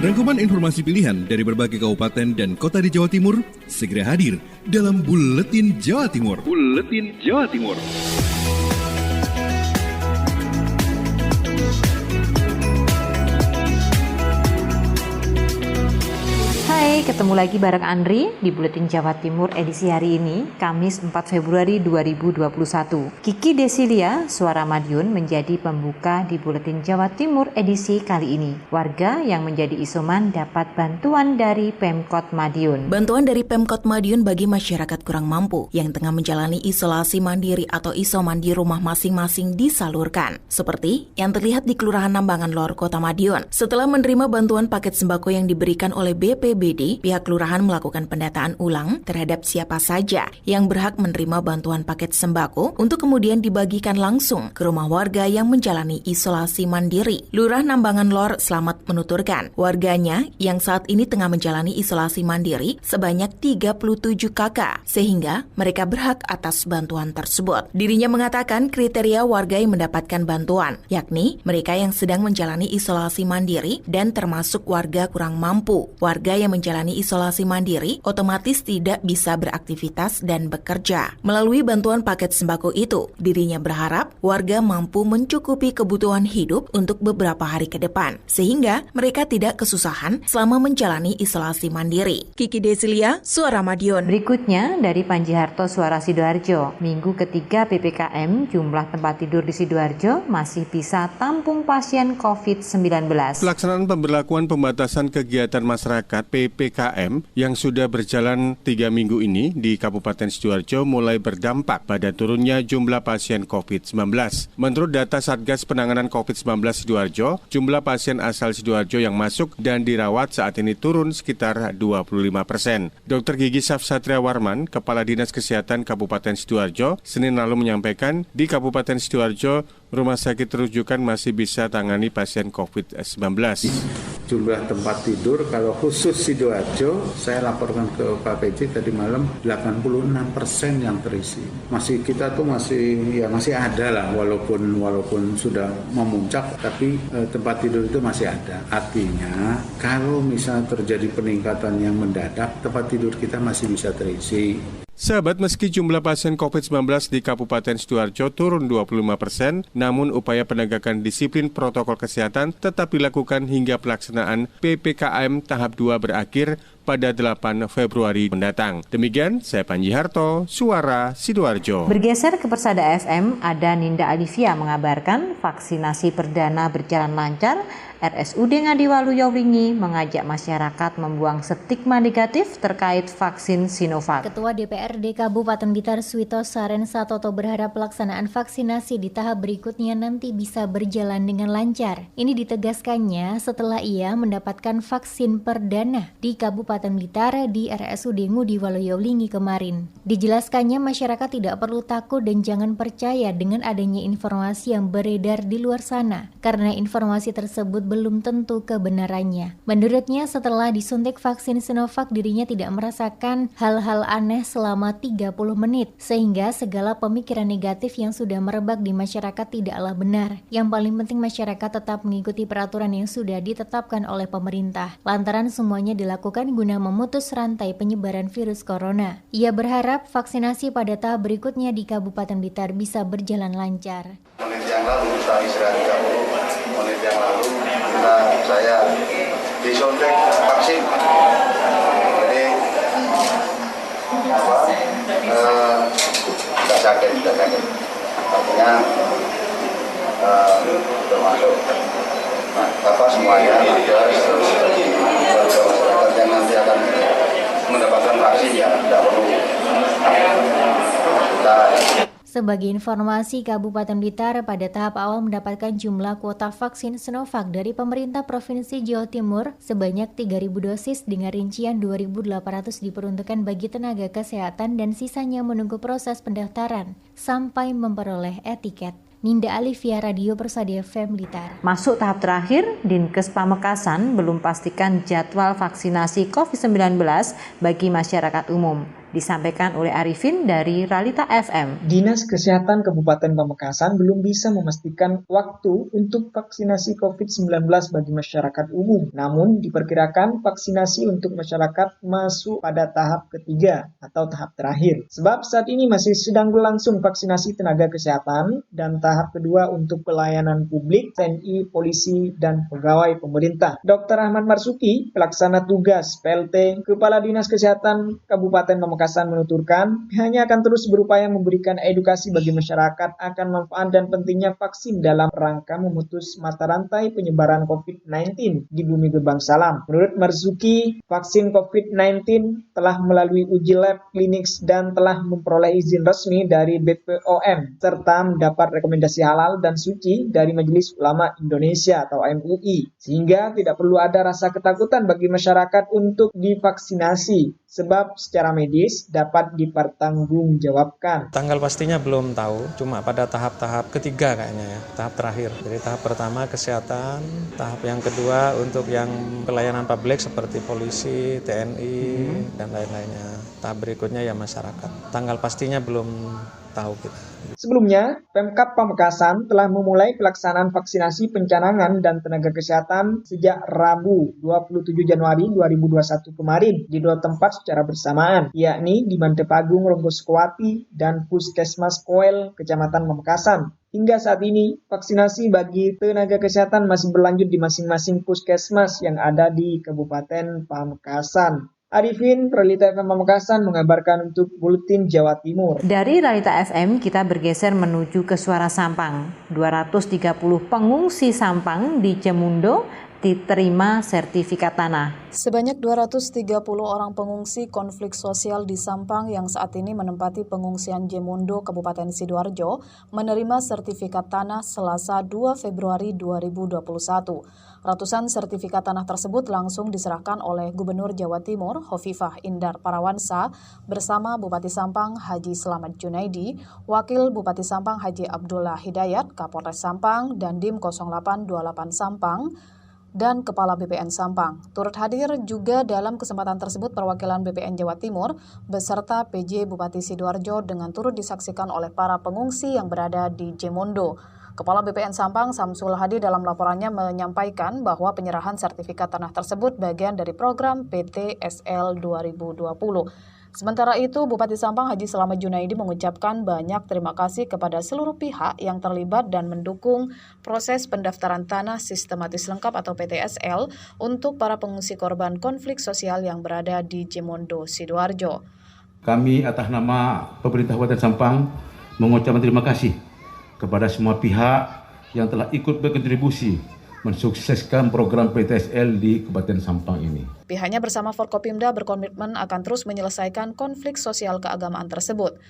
Rangkuman informasi pilihan dari berbagai kabupaten dan kota di Jawa Timur segera hadir dalam Buletin Jawa Timur. Buletin Jawa Timur. Hai, ketemu lagi bareng Andri di Buletin Jawa Timur edisi hari ini, Kamis 4 Februari 2021. Kiki Desilia, Suara Madiun menjadi pembuka di Buletin Jawa Timur edisi kali ini. Warga yang menjadi isoman dapat bantuan dari Pemkot Madiun. Bantuan dari Pemkot Madiun bagi masyarakat kurang mampu yang tengah menjalani isolasi mandiri atau isoman di rumah masing-masing disalurkan. Seperti yang terlihat di Kelurahan Nambangan Lor, Kota Madiun. Setelah menerima bantuan paket sembako yang diberikan oleh BPBD, pihak kelurahan melakukan pendataan ulang terhadap siapa saja yang berhak menerima bantuan paket sembako untuk kemudian dibagikan langsung ke rumah warga yang menjalani isolasi mandiri. Lurah Nambangan Lor Slamet menuturkan, warganya yang saat ini tengah menjalani isolasi mandiri sebanyak 37 kakak, sehingga mereka berhak atas bantuan tersebut. Dirinya mengatakan kriteria warga yang mendapatkan bantuan, yakni mereka yang sedang menjalani isolasi mandiri dan termasuk warga kurang mampu. Warga yang menjalani isolasi mandiri otomatis tidak bisa beraktivitas dan bekerja. Melalui bantuan paket sembako itu, dirinya berharap warga mampu mencukupi kebutuhan hidup untuk beberapa hari ke depan, sehingga mereka tidak kesusahan selama menjalani isolasi mandiri. Kiki Desilia, Suara Madiun. Berikutnya dari Panji Harto, Suara Sidoarjo. Minggu ketiga PPKM, jumlah tempat tidur di Sidoarjo masih bisa tampung pasien COVID-19. Pelaksanaan pemberlakuan pembatasan kegiatan masyarakat PPKM yang sudah berjalan 3 minggu ini di Kabupaten Sidoarjo mulai berdampak pada turunnya jumlah pasien COVID-19. Menurut data Satgas Penanganan COVID-19 Sidoarjo, jumlah pasien asal Sidoarjo yang masuk dan dirawat saat ini turun sekitar 25%. Dr. Gigi Safsatria Warman, Kepala Dinas Kesehatan Kabupaten Sidoarjo, Senin lalu menyampaikan di Kabupaten Sidoarjo, rumah sakit rujukan masih bisa tangani pasien COVID-19. Jumlah tempat tidur kalau khusus Sidoarjo, saya laporkan ke Pak PJ tadi malam 86% yang terisi. Kita tuh masih ada lah, walaupun sudah memuncak, tapi tempat tidur itu masih ada. Artinya kalau misalnya terjadi peningkatan yang mendadak, tempat tidur kita masih bisa terisi. Sahabat, meski jumlah pasien COVID-19 di Kabupaten Sidoarjo turun 25%, namun upaya penegakan disiplin protokol kesehatan tetap dilakukan hingga pelaksanaan PPKM tahap 2 berakhir pada 8 Februari mendatang. Demikian, saya Panji Harto, Suara Sidoarjo. Bergeser ke Persada FM, ada Ninda Alivia mengabarkan vaksinasi perdana berjalan lancar. RSUD Ngadiwaluyo Wingi mengajak masyarakat membuang stigma negatif terkait vaksin Sinovac. Ketua DPRD Kabupaten Blitar Suwito Saren Satoto berharap pelaksanaan vaksinasi di tahap berikutnya nanti bisa berjalan dengan lancar. Ini ditegaskannya setelah ia mendapatkan vaksin perdana di Kabupaten Blitar di RSUD Ngadiwaluyo Wingi kemarin. Dijelaskannya masyarakat tidak perlu takut dan jangan percaya dengan adanya informasi yang beredar di luar sana, karena informasi tersebut belum tentu kebenarannya. Menurutnya, setelah disuntik vaksin Sinovac, dirinya tidak merasakan hal-hal aneh selama 30 menit, sehingga segala pemikiran negatif yang sudah merebak di masyarakat tidaklah benar. Yang paling penting masyarakat tetap mengikuti peraturan yang sudah ditetapkan oleh pemerintah, lantaran semuanya dilakukan guna memutus rantai penyebaran virus corona. Ia berharap vaksinasi pada tahap berikutnya di Kabupaten Blitar bisa berjalan lancar. Menit yang lalu, kita istirahat 30 menit yang lalu, saya disuntik vaksin. Jadi tidak sakit. Artinya termasuk semuanya masyarakat yang nanti akan mendapatkan vaksin ya tidak perlu kita. Sebagai informasi, Kabupaten Blitar pada tahap awal mendapatkan jumlah kuota vaksin Sinovac dari pemerintah Provinsi Jawa Timur sebanyak 3.000 dosis dengan rincian 2.800 diperuntukkan bagi tenaga kesehatan dan sisanya menunggu proses pendaftaran sampai memperoleh etiket. Ninda Alivia, Radio Persada FM Blitar. Masuk tahap terakhir, Dinkes Pamekasan belum pastikan jadwal vaksinasi COVID-19 bagi masyarakat umum. Disampaikan oleh Arifin dari Ralita FM. Dinas Kesehatan Kabupaten Pamekasan belum bisa memastikan waktu untuk vaksinasi COVID-19 bagi masyarakat umum. Namun diperkirakan vaksinasi untuk masyarakat masuk pada tahap ketiga atau tahap terakhir. Sebab saat ini masih sedang berlangsung vaksinasi tenaga kesehatan dan tahap kedua untuk pelayanan publik, TNI, polisi, dan pegawai pemerintah. Dr. Ahmad Marzuki, pelaksana tugas PLT Kepala Dinas Kesehatan Kabupaten Pamekasan menuturkan hanya akan terus berupaya memberikan edukasi bagi masyarakat akan manfaat dan pentingnya vaksin dalam rangka memutus mata rantai penyebaran COVID-19 di bumi gerbang salam. Menurut Marzuki, vaksin COVID-19 telah melalui uji lab, klinik, dan telah memperoleh izin resmi dari BPOM serta mendapat rekomendasi halal dan suci dari Majelis Ulama Indonesia atau MUI, sehingga tidak perlu ada rasa ketakutan bagi masyarakat untuk divaksinasi sebab secara medis dapat dipertanggungjawabkan. Tanggal pastinya belum tahu, cuma pada tahap-tahap ketiga kayaknya ya, tahap terakhir. Jadi tahap pertama kesehatan, tahap yang kedua untuk yang pelayanan publik seperti polisi, TNI, dan lain-lainnya. Tahap berikutnya ya masyarakat. Tanggal pastinya belum tahu kita. Sebelumnya, Pemkab Pamekasan telah memulai pelaksanaan vaksinasi pencanangan dan tenaga kesehatan sejak Rabu 27 Januari 2021 kemarin di 2 tempat secara bersamaan, yakni di Mantepagung, Ronggosukowati, dan Puskesmas Koel, Kecamatan Pamekasan. Hingga saat ini, vaksinasi bagi tenaga kesehatan masih berlanjut di masing-masing puskesmas yang ada di Kabupaten Pamekasan. Arifin, Ralita FM Pamekasan mengabarkan untuk Buletin Jawa Timur. Dari Ralita FM, kita bergeser menuju ke Suara Sampang. 230 pengungsi Sampang di Jemundo diterima sertifikat tanah. Sebanyak 230 orang pengungsi konflik sosial di Sampang yang saat ini menempati pengungsian Jemundo, Kabupaten Sidoarjo, menerima sertifikat tanah Selasa 2 Februari 2021. Ratusan sertifikat tanah tersebut langsung diserahkan oleh Gubernur Jawa Timur, Hovifah Indar Parawansa, bersama Bupati Sampang, Haji Slamet Junaidi, Wakil Bupati Sampang, Haji Abdullah Hidayat, Kapolres Sampang, Dandim 0828 Sampang, dan Kepala BPN Sampang. Turut hadir juga dalam kesempatan tersebut perwakilan BPN Jawa Timur beserta PJ Bupati Sidoarjo dengan turut disaksikan oleh para pengungsi yang berada di Jemundo. Kepala BPN Sampang Samsul Hadi dalam laporannya menyampaikan bahwa penyerahan sertifikat tanah tersebut bagian dari program PTSL 2020. Sementara itu, Bupati Sampang Haji Slamet Junaidi mengucapkan banyak terima kasih kepada seluruh pihak yang terlibat dan mendukung proses pendaftaran tanah sistematis lengkap atau PTSL untuk para pengungsi korban konflik sosial yang berada di Jemundo, Sidoarjo. Kami atas nama pemerintah Kabupaten Sampang mengucapkan terima kasih kepada semua pihak yang telah ikut berkontribusi mensukseskan program PTSL di Kabupaten Sampang ini. Pihaknya bersama Forkopimda berkomitmen akan terus menyelesaikan konflik sosial keagamaan tersebut.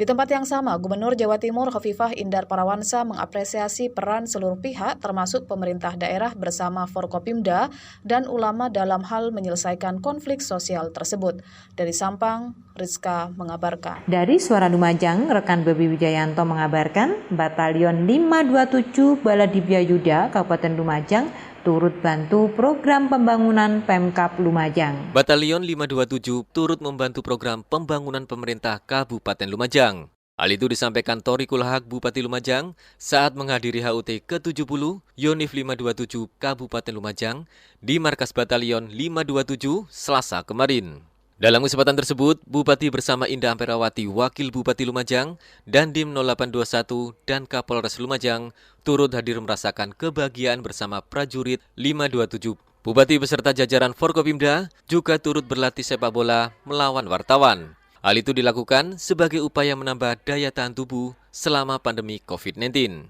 Di tempat yang sama, Gubernur Jawa Timur Hovifah Indar Parawansa mengapresiasi peran seluruh pihak termasuk pemerintah daerah bersama Forkopimda dan ulama dalam hal menyelesaikan konflik sosial tersebut. Dari Sampang, Rizka mengabarkan. Dari Suara Lumajang, rekan Bebi Wijayanto mengabarkan Batalion 527 Baladibya Yuda Kabupaten Lumajang turut bantu program pembangunan Pemkab Lumajang. Batalion 527 turut membantu program pembangunan pemerintah Kabupaten Lumajang. Hal itu disampaikan Tori Kulhak Bupati Lumajang saat menghadiri HUT ke-70 Yonif 527 Kabupaten Lumajang di markas Batalion 527 Selasa kemarin. Dalam kesempatan tersebut, Bupati bersama Indah Amperawati, Wakil Bupati Lumajang, Dandim 0821 dan Kapolres Lumajang turut hadir merasakan kebahagiaan bersama prajurit 527. Bupati beserta jajaran Forkopimda juga turut berlatih sepak bola melawan wartawan. Hal itu dilakukan sebagai upaya menambah daya tahan tubuh selama pandemi COVID-19.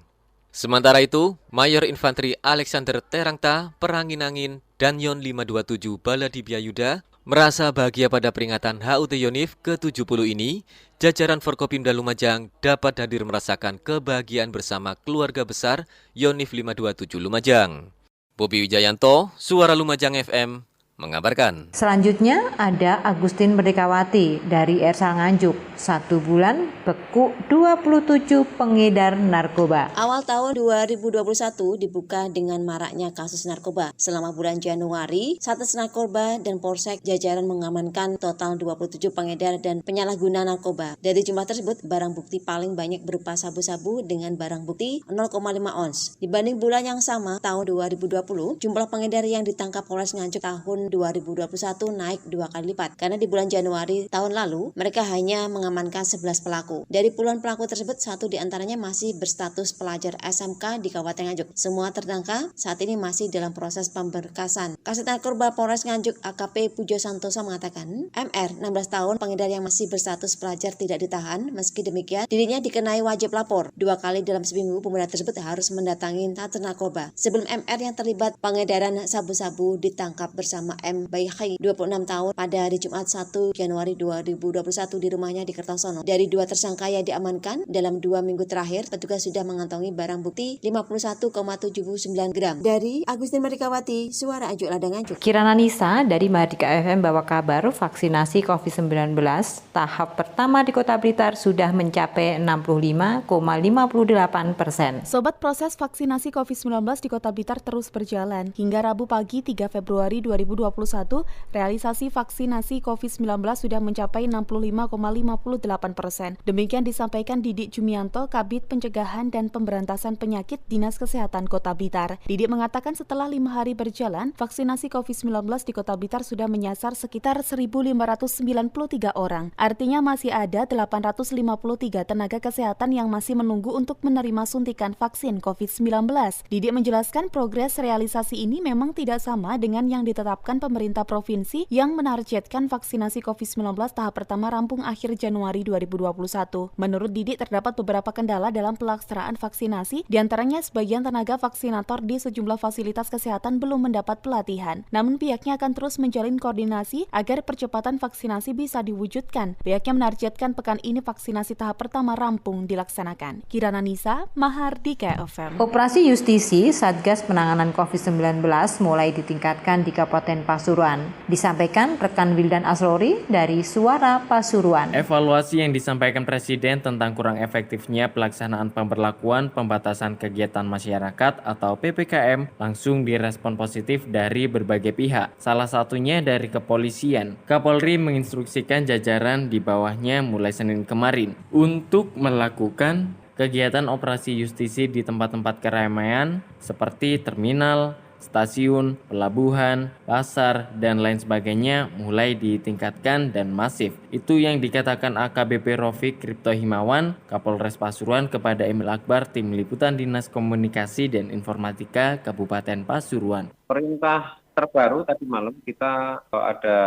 Sementara itu, Mayor Infanteri Alexander Terangta, Perangin-Angin, dan Yon 527 Baladibya Yuda merasa bahagia pada peringatan HUT Yonif ke-70 ini, jajaran Forkopimda Lumajang dapat hadir merasakan kebahagiaan bersama keluarga besar Yonif 527 Lumajang. Bobi Wijayanto, Suara Lumajang FM, mengabarkan. Selanjutnya ada Agustin Merdekawati dari Ersa Nganjuk, 1 bulan beku 27 pengedar narkoba. Awal tahun 2021 dibuka dengan maraknya kasus narkoba. Selama bulan Januari, Satres Narkoba dan Polsek jajaran mengamankan total 27 pengedar dan penyalahguna narkoba. Dari jumlah tersebut, barang bukti paling banyak berupa sabu-sabu dengan barang bukti 0,5 ons. Dibanding bulan yang sama tahun 2020, jumlah pengedar yang ditangkap Polres Nganjuk tahun 2021 naik 2 kali lipat, karena di bulan Januari tahun lalu mereka hanya mengamankan 11 pelaku. Dari puluhan pelaku tersebut, 1 diantaranya masih berstatus pelajar SMK di Kabupaten Nganjuk. Semua tersangka saat ini masih dalam proses pemberkasan. Kasat Narkoba Polres Nganjuk AKP Pujo Santoso mengatakan, MR 16 tahun pengedar yang masih berstatus pelajar tidak ditahan. Meski demikian, dirinya dikenai wajib lapor. 2 kali dalam seminggu pemuda tersebut harus mendatangi Satres Narkoba. Sebelum MR yang terlibat pengedaran sabu-sabu ditangkap bersama M. Baikhi, 26 tahun, pada hari Jumat 1 Januari 2021 di rumahnya di Kertosono. Dari 2 tersangka yang diamankan, dalam 2 minggu terakhir, petugas sudah mengantongi barang bukti 51,79 gram. Dari Agustin Merdekawati, Suara Ajuk Ladang Nganjuk. Kirana Nisa dari Mardika FM bawa kabar vaksinasi COVID-19 tahap pertama di Kota Blitar sudah mencapai 65,58%. Sobat, proses vaksinasi COVID-19 di Kota Blitar terus berjalan. Hingga Rabu pagi 3 Februari 2021, realisasi vaksinasi COVID-19 sudah mencapai 65,58%. Demikian disampaikan Didik Jumianto, Kabid Pencegahan dan Pemberantasan Penyakit Dinas Kesehatan Kota Blitar. Didik mengatakan setelah 5 hari berjalan, vaksinasi COVID-19 di Kota Blitar sudah menyasar sekitar 1.593 orang. Artinya masih ada 853 tenaga kesehatan yang masih menunggu untuk menerima suntikan vaksin COVID-19. Didik menjelaskan progres realisasi ini memang tidak sama dengan yang ditetapkan pemerintah provinsi yang menargetkan vaksinasi COVID-19 tahap pertama rampung akhir Januari 2021. Menurut Didik, terdapat beberapa kendala dalam pelaksanaan vaksinasi, diantaranya sebagian tenaga vaksinator di sejumlah fasilitas kesehatan belum mendapat pelatihan. Namun pihaknya akan terus menjalin koordinasi agar percepatan vaksinasi bisa diwujudkan. Pihaknya menargetkan pekan ini vaksinasi tahap pertama rampung dilaksanakan. Kirana Nisa, Mahardika FM. Operasi Justisi Satgas Penanganan COVID-19 mulai ditingkatkan di Kabupaten Pasuruan. Disampaikan rekan Wildan Asrori dari Suara Pasuruan. Evaluasi yang disampaikan Presiden tentang kurang efektifnya pelaksanaan pemberlakuan pembatasan kegiatan masyarakat atau PPKM langsung direspon positif dari berbagai pihak. Salah satunya dari kepolisian. Kapolri menginstruksikan jajaran di bawahnya mulai Senin kemarin untuk melakukan kegiatan operasi justisi di tempat-tempat keramaian seperti terminal, stasiun, pelabuhan, pasar, dan lain sebagainya mulai ditingkatkan dan masif. Itu yang dikatakan AKBP Rofik Kripto Himawan, Kapolres Pasuruan kepada Emil Akbar, Tim Liputan Dinas Komunikasi dan Informatika Kabupaten Pasuruan. Perintah terbaru tadi malam kita ada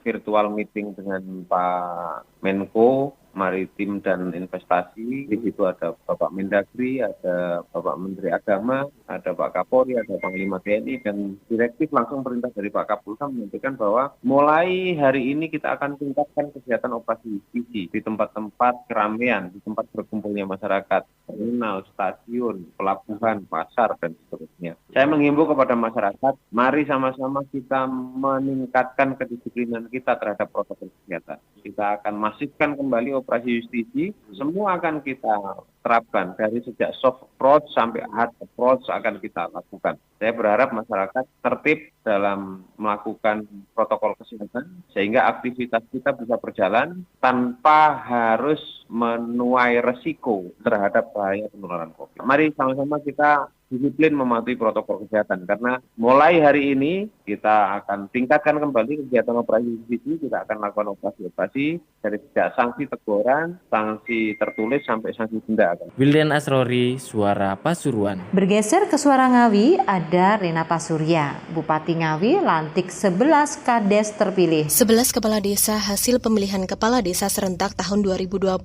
virtual meeting dengan Pak Menko Maritim dan Investasi. Di situ ada Bapak Mendagri, ada Bapak Menteri Agama, ada Pak Kapolri, ada Panglima TNI, dan direktif langsung perintah dari Pak Kapolda menyampaikan bahwa mulai hari ini kita akan tingkatkan kegiatan operasi justisi di tempat-tempat keramaian, di tempat berkumpulnya masyarakat, terminal, stasiun, pelabuhan, pasar, dan seterusnya. Saya menghimbau kepada masyarakat, mari sama-sama kita meningkatkan kedisiplinan kita terhadap protokol kesehatan. Kita akan masifkan kembali operasi justisi, semua akan kita terapkan dari sejak soft approach sampai hard approach akan kita lakukan. Saya berharap masyarakat tertib dalam melakukan protokol kesehatan sehingga aktivitas kita bisa berjalan tanpa harus menuai resiko terhadap bahaya penularan COVID. Mari sama-sama kita disiplin mematuhi protokol kesehatan karena mulai hari ini kita akan tingkatkan kembali kegiatan operasi justisi. Kita akan lakukan operasi-operasi dari sejak sanksi teguran, sanksi tertulis sampai sanksi denda. Wildan Asrori, Suara Pasuruan. Bergeser ke Suara Ngawi, ada Rena Pasurya. Bupati Ngawi lantik 11 kades terpilih. 11 kepala desa hasil pemilihan kepala desa serentak tahun 2020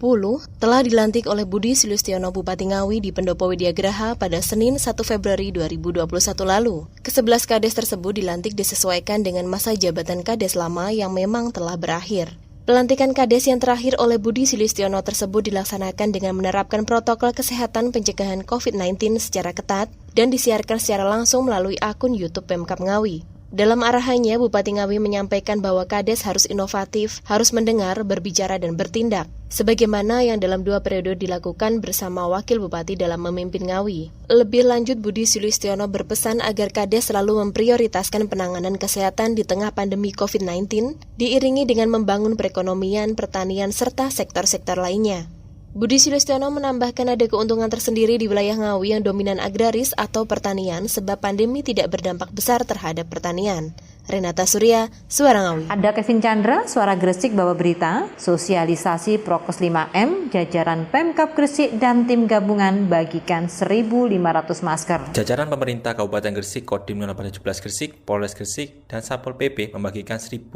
telah dilantik oleh Budi Sulistiono Bupati Ngawi di Pendopo Widyagraha pada Senin 1 Februari 2021 lalu. Ke-11 kades tersebut dilantik disesuaikan dengan masa jabatan kades lama yang memang telah berakhir. Pelantikan kades yang terakhir oleh Budi Sulistiono tersebut dilaksanakan dengan menerapkan protokol kesehatan pencegahan COVID-19 secara ketat dan disiarkan secara langsung melalui akun YouTube Pemkab Ngawi. Dalam arahannya, Bupati Ngawi menyampaikan bahwa Kades harus inovatif, harus mendengar, berbicara, dan bertindak, sebagaimana yang dalam 2 periode dilakukan bersama Wakil Bupati dalam memimpin Ngawi. Lebih lanjut, Budi Sulistiono berpesan agar Kades selalu memprioritaskan penanganan kesehatan di tengah pandemi COVID-19, diiringi dengan membangun perekonomian, pertanian, serta sektor-sektor lainnya. Budi Sulistiono menambahkan ada keuntungan tersendiri di wilayah Ngawi yang dominan agraris atau pertanian sebab pandemi tidak berdampak besar terhadap pertanian. Renata Surya, Suara Ngawi. Ada Kevin Chandra, Suara Gresik bawa berita, sosialisasi Prokes 5M, jajaran Pemkab Gresik dan tim gabungan bagikan 1.500 masker. Jajaran pemerintah Kabupaten Gresik, Kodim 0817 Gresik, Polres Gresik, dan Satpol PP membagikan 1.500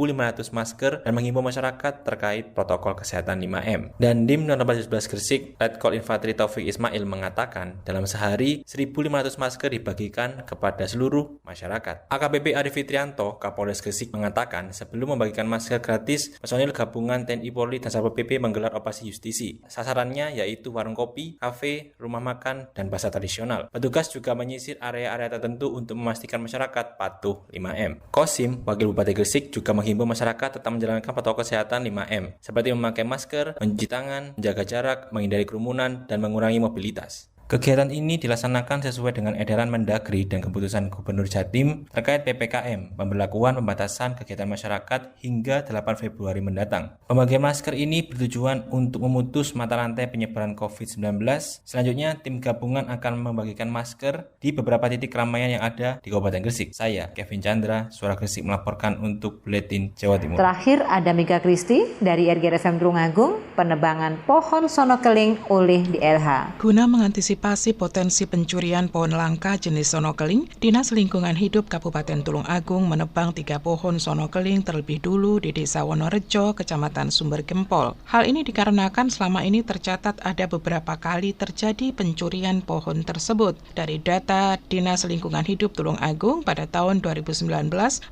masker dan menghimbau masyarakat terkait protokol kesehatan 5M. Dan Dim 0817 Gresik, Letkol Infantri Taufik Ismail mengatakan dalam sehari 1.500 masker dibagikan kepada seluruh masyarakat. AKBP Arif Fitrianto, Kapolres Gresik mengatakan sebelum membagikan masker gratis, personil gabungan TNI Polri dan Satpol PP menggelar operasi justisi. Sasarannya yaitu warung kopi, kafe, rumah makan, dan pasar tradisional. Petugas juga menyisir area-area tertentu untuk memastikan masyarakat patuh 5M. Kosim, Wakil Bupati Gresik, juga menghimbau masyarakat tetap menjalankan protokol kesehatan 5M, seperti memakai masker, mencuci tangan, menjaga jarak, menghindari kerumunan, dan mengurangi mobilitas. Kegiatan ini dilaksanakan sesuai dengan edaran Mendagri dan keputusan Gubernur Jatim terkait PPKM, pemberlakuan pembatasan kegiatan masyarakat hingga 8 Februari mendatang. Pembagian masker ini bertujuan untuk memutus mata rantai penyebaran COVID-19. Selanjutnya, tim gabungan akan membagikan masker di beberapa titik keramaian yang ada di Kabupaten Gresik. Saya, Kevin Chandra, Suara Gresik melaporkan untuk Buletin Jawa Timur. Terakhir ada Mega Kristi dari RGRFM Tulungagung, penebangan pohon sonokeling oleh DLH. Guna mengantisipasi potensi pencurian pohon langka jenis sonokeling, Dinas Lingkungan Hidup Kabupaten Tulungagung menebang 3 pohon sonokeling terlebih dulu di Desa Wonorejo, Kecamatan Sumber Gempol. Hal ini dikarenakan selama ini tercatat ada beberapa kali terjadi pencurian pohon tersebut. Dari data Dinas Lingkungan Hidup Tulungagung pada tahun 2019,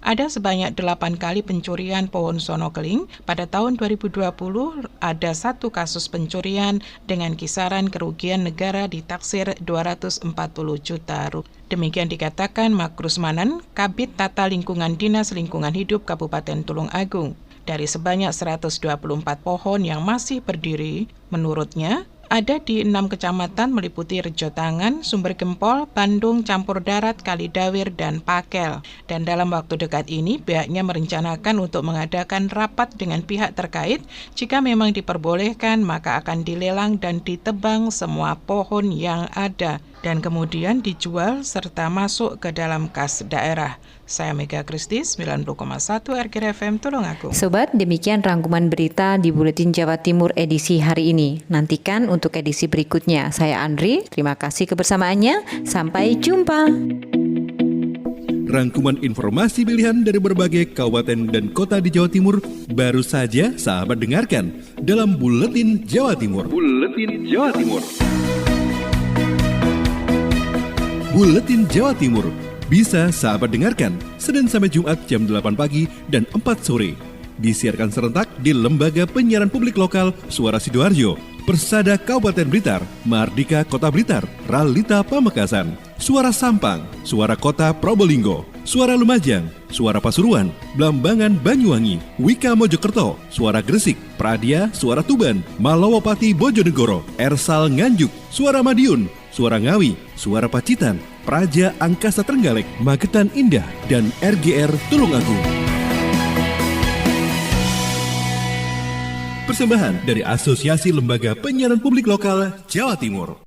ada sebanyak 8 kali pencurian pohon sonokeling. Pada tahun 2020 ada 1 kasus pencurian dengan kisaran kerugian negara ditaksir 240 juta rupiah. Demikian dikatakan Mak Rusmanan, Kabid Tata Lingkungan Dinas Lingkungan Hidup Kabupaten Tulungagung. Dari sebanyak 124 pohon yang masih berdiri, menurutnya ada di 6 kecamatan meliputi Rejotangan, Sumber Gempol, Bandung, Campur Darat, Kalidawir, dan Pakel. Dan dalam waktu dekat ini, pihaknya merencanakan untuk mengadakan rapat dengan pihak terkait. Jika memang diperbolehkan, maka akan dilelang dan ditebang semua pohon yang ada, dan kemudian dijual serta masuk ke dalam kas daerah. Saya Mega Kristi, 90,1 RGRFM Tulungagung. Sobat, demikian rangkuman berita di Buletin Jawa Timur edisi hari ini. Nantikan untuk edisi berikutnya. Saya Andri, terima kasih kebersamaannya. Sampai jumpa. Rangkuman informasi pilihan dari berbagai kabupaten dan kota di Jawa Timur baru saja sahabat dengarkan dalam Buletin Jawa Timur. Buletin Jawa Timur. Buletin Jawa Timur bisa sahabat dengarkan Senin sampai Jumat jam 8 pagi dan 4 sore. Disiarkan serentak di Lembaga Penyiaran Publik Lokal Suara Sidoarjo, Persada Kabupaten Blitar, Mardika Kota Blitar, Ralita Pamekasan, Suara Sampang, Suara Kota Probolinggo, Suara Lumajang, Suara Pasuruan, Blambangan Banyuwangi, Wika Mojokerto, Suara Gresik, Pradia, Suara Tuban, Malowopati Bojonegoro, Ersal Nganjuk, Suara Madiun, Suara Ngawi, Suara Pacitan, Praja Angkasa Trenggalek, Magetan Indah, dan RGR Tulungagung. Persembahan dari Asosiasi Lembaga Penyiaran Publik Lokal Jawa Timur.